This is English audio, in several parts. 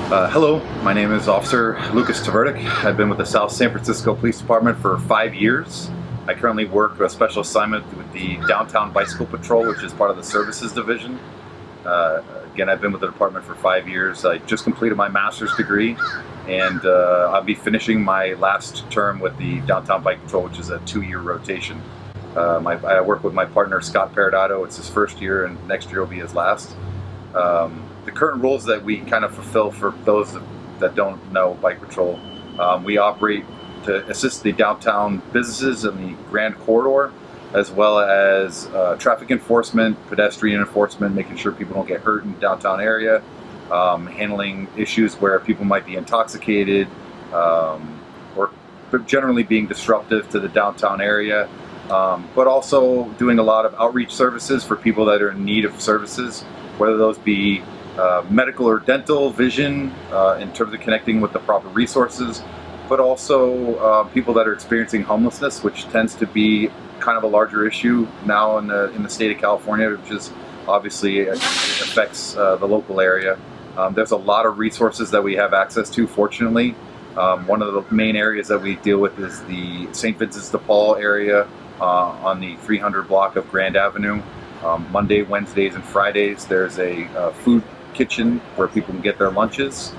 Hello, my name is Officer Lucas Tverdik. I've been with the South San Francisco Police Department for 5 years. I currently work a special assignment with the Downtown Bicycle Patrol, which is part of the Services Division. Again, I've been with the department for 5 years. I just completed my master's degree, and I'll be finishing my last term with the Downtown Bike Patrol, which is a 2-year rotation. I work with my partner Scott Peredato. It's his first year, and next year will be his last. The current roles that we kind of fulfill, for those that don't know Bike Patrol, we operate to assist the downtown businesses in the Grand Corridor, as well as traffic enforcement, pedestrian enforcement, making sure people don't get hurt in the downtown area, handling issues where people might be intoxicated, or generally being disruptive to the downtown area, but also doing a lot of outreach services for people that are in need of services, whether those be medical or dental, vision, in terms of connecting with the proper resources, but also people that are experiencing homelessness, which tends to be kind of a larger issue now in the state of California, which is obviously affects the local area. There's a lot of resources that we have access to, fortunately. One of the main areas that we deal with is the St. Vincent de Paul area on the 300 block of Grand Avenue. Monday, Wednesdays, and Fridays, there's a food kitchen where people can get their lunches,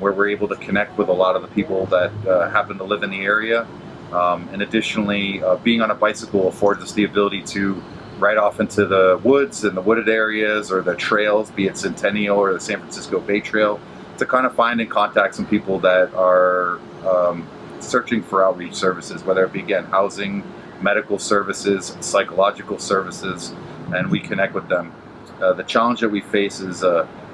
where we're able to connect with a lot of the people that happen to live in the area. And additionally, being on a bicycle affords us the ability to ride off into the woods and the wooded areas or the trails, be it Centennial or the San Francisco Bay Trail, to kind of find and contact some people that are searching for outreach services, whether it be, again, housing, medical services, psychological services, and we connect with them. The challenge that we face is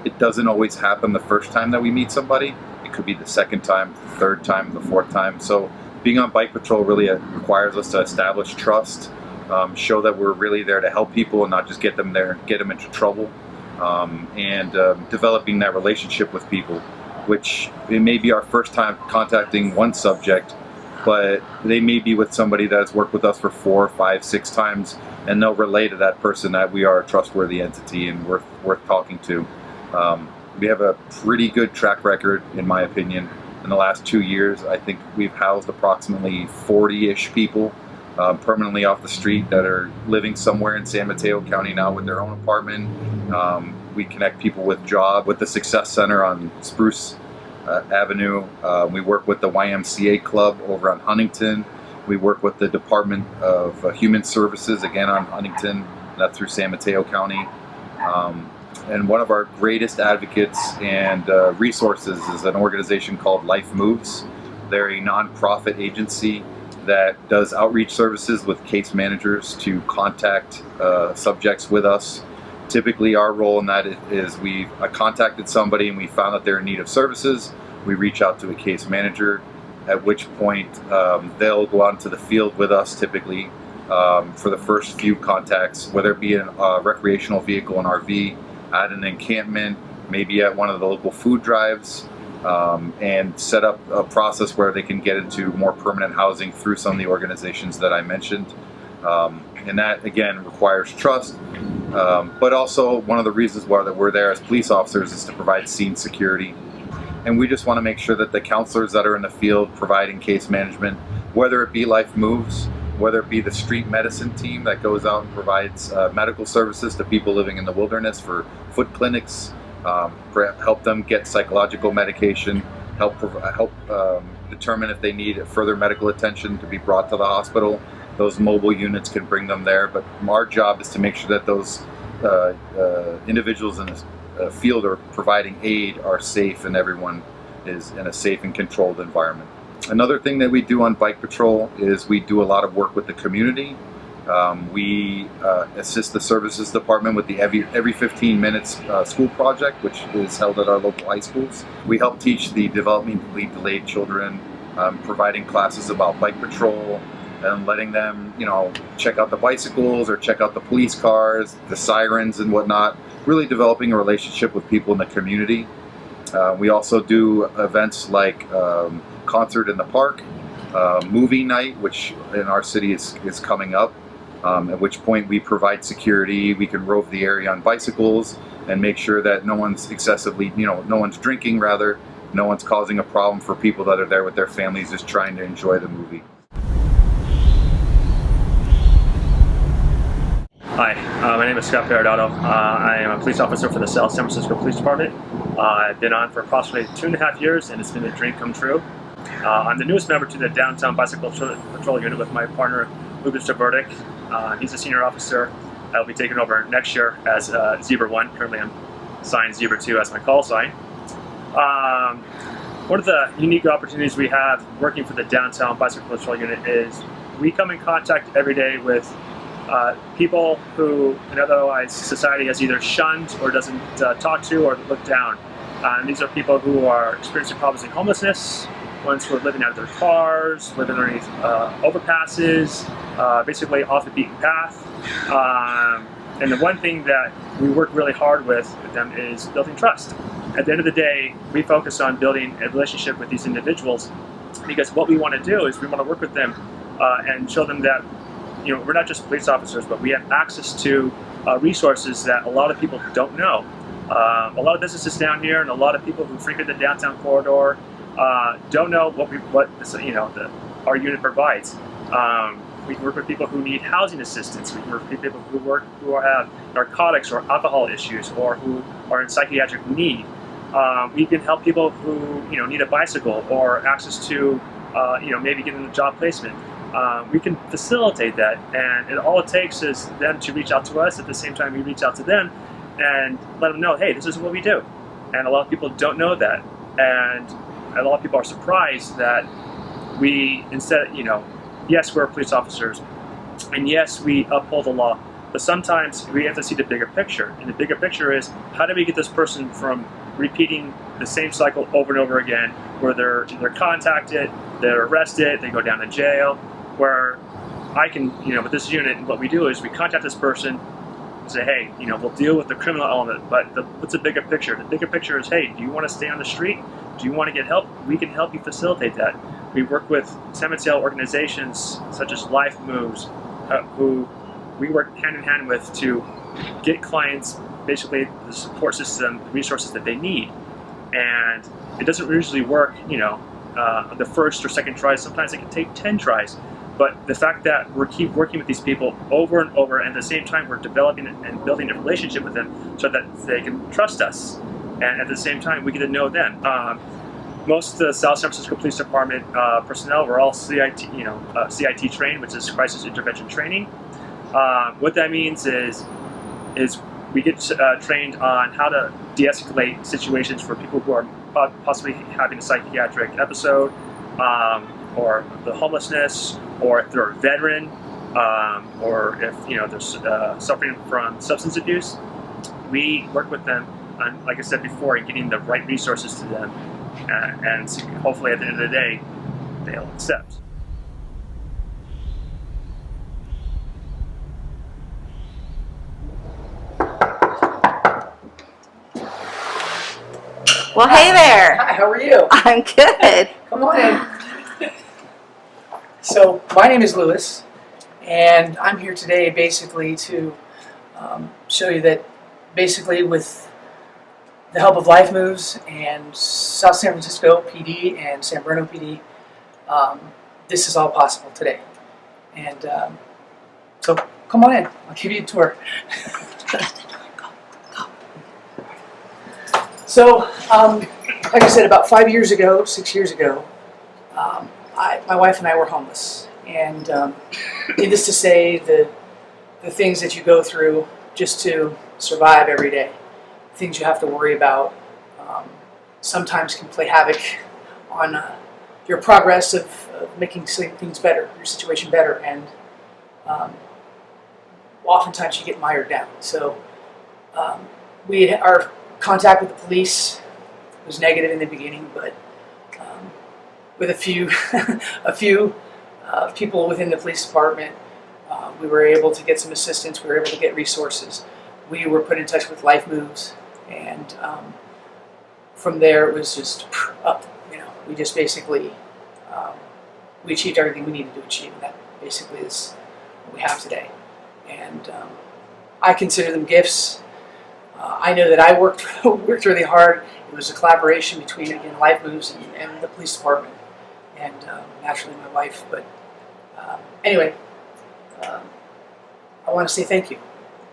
it doesn't always happen the first time that we meet somebody. It could be the second time, the third time, the fourth time. So being on Bike Patrol really requires us to establish trust, show that we're really there to help people and not just get them there, get them into trouble, and developing that relationship with people, which it may be our first time contacting one subject, but they may be with somebody that's worked with us for 4, 5, 6 times, and they'll relay to that person that we are a trustworthy entity and worth talking to. We have a pretty good track record, in my opinion. In the last 2 years, I think we've housed approximately 40-ish people permanently off the street that are living somewhere in San Mateo County now with their own apartment. We connect people with jobs with the Success Center on Spruce Avenue. We work with the YMCA Club over on Huntington. We work with the Department of Human Services, again on Huntington, that's through San Mateo County. And one of our greatest advocates and resources is an organization called Life Moves. They're a nonprofit agency that does outreach services with case managers to contact subjects with us. Typically, our role in that is we've contacted somebody and we found that they're in need of services. We reach out to a case manager, at which point they'll go out into the field with us typically for the first few contacts, whether it be a recreational vehicle, an RV, at an encampment, maybe at one of the local food drives, and set up a process where they can get into more permanent housing through some of the organizations that I mentioned. And that, again, requires trust, but also one of the reasons why that we're there as police officers is to provide scene security. And we just want to make sure that the counselors that are in the field providing case management, whether it be Life Moves, whether it be the street medicine team that goes out and provides medical services to people living in the wilderness for foot clinics, help them get psychological medication, help determine if they need further medical attention to be brought to the hospital. Those mobile units can bring them there, but our job is to make sure that those individuals in the field are providing aid are safe and everyone is in a safe and controlled environment. Another thing that we do on Bike Patrol is we do a lot of work with the community. We assist the services department with the every 15 minutes school project, which is held at our local high schools. We help teach the developmentally delayed children, providing classes about Bike Patrol and letting them, check out the bicycles or check out the police cars, the sirens and whatnot, really developing a relationship with people in the community. We also do events like concert in the park, movie night, which in our city is coming up, at which point we provide security. We can rove the area on bicycles and make sure that no one's excessively, no one's drinking rather, No one's causing a problem for people that are there with their families just trying to enjoy the movie. Hi, my name is Scott Perodato. I am a police officer for the South San Francisco Police Department. I've been on for approximately 2.5 years, and it's been a dream come true. I'm the newest member to the Downtown Bicycle Patrol Unit with my partner, Lucas Tverdik. He's a senior officer. I'll be taking over next year as Zebra 1. Currently I'm assigned Zebra 2 as my call sign. One of the unique opportunities we have working for the Downtown Bicycle Patrol Unit is we come in contact every day with people who in otherwise society has either shunned or doesn't talk to or look down. And these are people who are experiencing problems in homelessness, ones who are living out of their cars, living underneath overpasses, basically off the beaten path. And the one thing that we work really hard with them is building trust. At the end of the day, we focus on building a relationship with these individuals because what we want to do is we want to work with them and show them that we're not just police officers, but we have access to resources that a lot of people don't know. A lot of businesses down here and a lot of people who frequent the downtown corridor don't know what our unit provides. We can work with people who need housing assistance. We can work with people who have narcotics or alcohol issues or who are in psychiatric need. We can help people who need a bicycle or access to maybe getting a job placement. We can facilitate that, and all it takes is them to reach out to us. At the same time, we reach out to them and let them know, hey, this is what we do. And a lot of people don't know that, and a lot of people are surprised that we yes, we're police officers, and yes, we uphold the law, but sometimes we have to see the bigger picture. And the bigger picture is, how do we get this person from repeating the same cycle over and over again, where they're contacted, they're arrested, they go down to jail, where I can, with this unit, what we do is we contact this person and say, hey, we'll deal with the criminal element, but what's the bigger picture? The bigger picture is, hey, do you want to stay on the street? Do you want to get help? We can help you facilitate that. We work with cemetery organizations such as Life Moves, who we work hand in hand with to get clients basically the support system, the resources that they need. And it doesn't usually work, on the first or second try. Sometimes it can take 10 tries. But the fact that we keep working with these people over and over, and at the same time we're developing and building a relationship with them so that they can trust us. And at the same time, we get to know them. Most of the South San Francisco Police Department personnel were all CIT trained, which is crisis intervention training. What that means is we get trained on how to de-escalate situations for people who are possibly having a psychiatric episode, or the homelessness, or if they're a veteran, or if they're suffering from substance abuse. We work with them on, like I said before, in getting the right resources to them, and hopefully at the end of the day, they'll accept. Well, hey there. Hi, how are you? I'm good. Come on in. So, my name is Lewis, and I'm here today basically to show you that basically with the help of Life Moves and South San Francisco PD and San Bruno PD, this is all possible today. And so, come on in. I'll give you a tour. So, like I said, about 6 years ago, my wife and I were homeless. And needless to say, the things that you go through just to survive every day, things you have to worry about, sometimes can play havoc on your progress of making things better, your situation better, and oftentimes you get mired down. So our contact with the police was negative in the beginning, but with a few people within the police department, we were able to get some assistance. We were able to get resources. We were put in touch with Life Moves, and from there it was just up. We just basically we achieved everything we needed to achieve, and that basically is what we have today. And I consider them gifts. I know that I worked really hard. It it was a collaboration between, again, Life Moves and the police department, and naturally my wife. But anyway, I want to say thank you.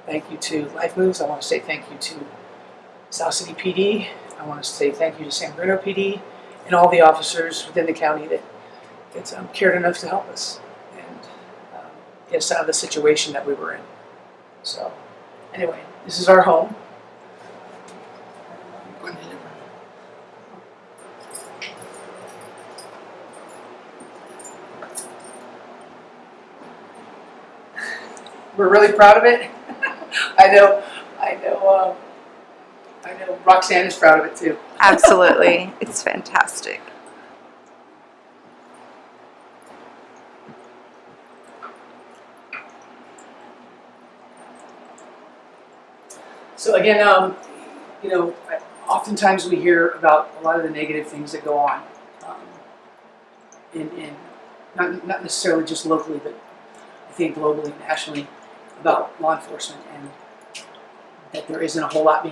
Thank you to Life Moves. I want to say thank you to South City PD. I want to say thank you to San Bruno PD and all the officers within the county that cared enough to help us and get us out of the situation that we were in. So anyway, this is our home. We're really proud of it. I know Roxanne is proud of it too. Absolutely. It's fantastic. So again, oftentimes we hear about a lot of the negative things that go on, in not necessarily just locally, but I think globally, nationally, about law enforcement, and that there isn't a whole lot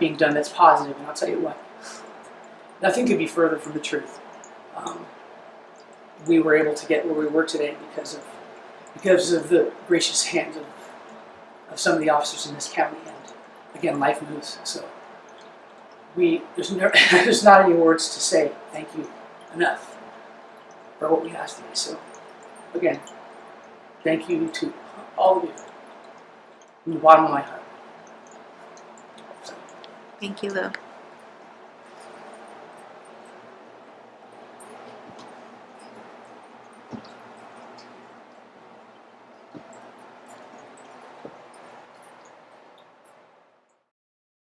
being done that's positive. And I'll tell you what, nothing could be further from the truth. We were able to get where we were today because of the gracious hands of some of the officers in this county, and again, Life Moves. So there's not any words to say thank you enough for what we have today. So again, thank you to all of you from the bottom of my heart. Thank you, Lou.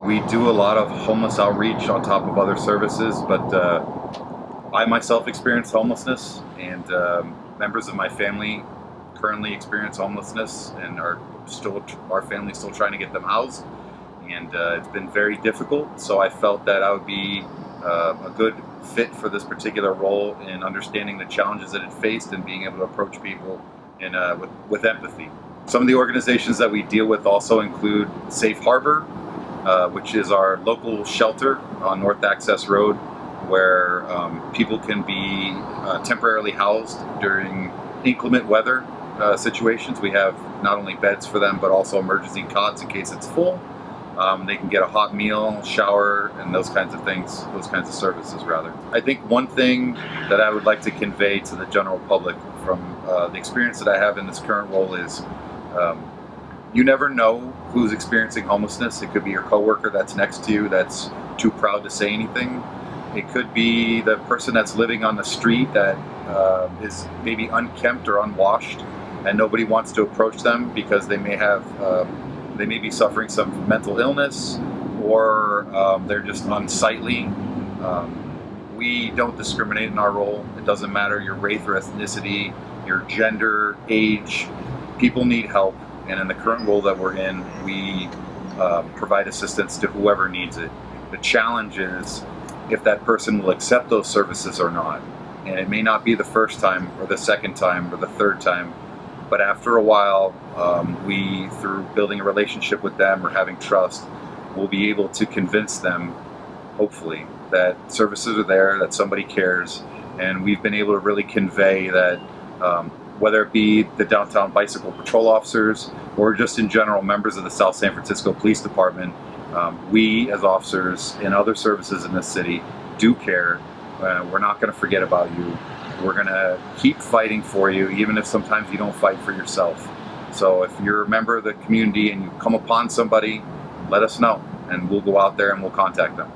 We do a lot of homeless outreach on top of other services, but I myself experience homelessness, and members of my family currently experience homelessness, and our family's still trying to get them housed, and it's been very difficult. So I felt that I would be a good fit for this particular role in understanding the challenges that it faced and being able to approach people with empathy. Some of the organizations that we deal with also include Safe Harbor, which is our local shelter on North Access Road, where people can be temporarily housed during inclement weather situations. We have not only beds for them, but also emergency cots in case it's full. They can get a hot meal, shower, and those kinds of things, those kinds of services, rather. I think one thing that I would like to convey to the general public from the experience that I have in this current role is you never know who's experiencing homelessness. It could be your coworker that's next to you that's too proud to say anything. It could be the person that's living on the street that is maybe unkempt or unwashed, and nobody wants to approach them because they may be suffering some mental illness, or they're just unsightly. We don't discriminate in our role. It doesn't matter your race or ethnicity, your gender, age. People need help. And in the current role that we're in, we provide assistance to whoever needs it. The challenge is if that person will accept those services or not. And it may not be the first time or the second time or the third time, but after a while, we, through building a relationship with them or having trust, will be able to convince them, hopefully, that services are there, that somebody cares, and we've been able to really convey that whether it be the downtown bicycle patrol officers or just in general members of the South San Francisco Police Department, we as officers in other services in this city do care. We're not going to forget about you. We're going to keep fighting for you, even if sometimes you don't fight for yourself. So if you're a member of the community and you come upon somebody, let us know, and we'll go out there and we'll contact them.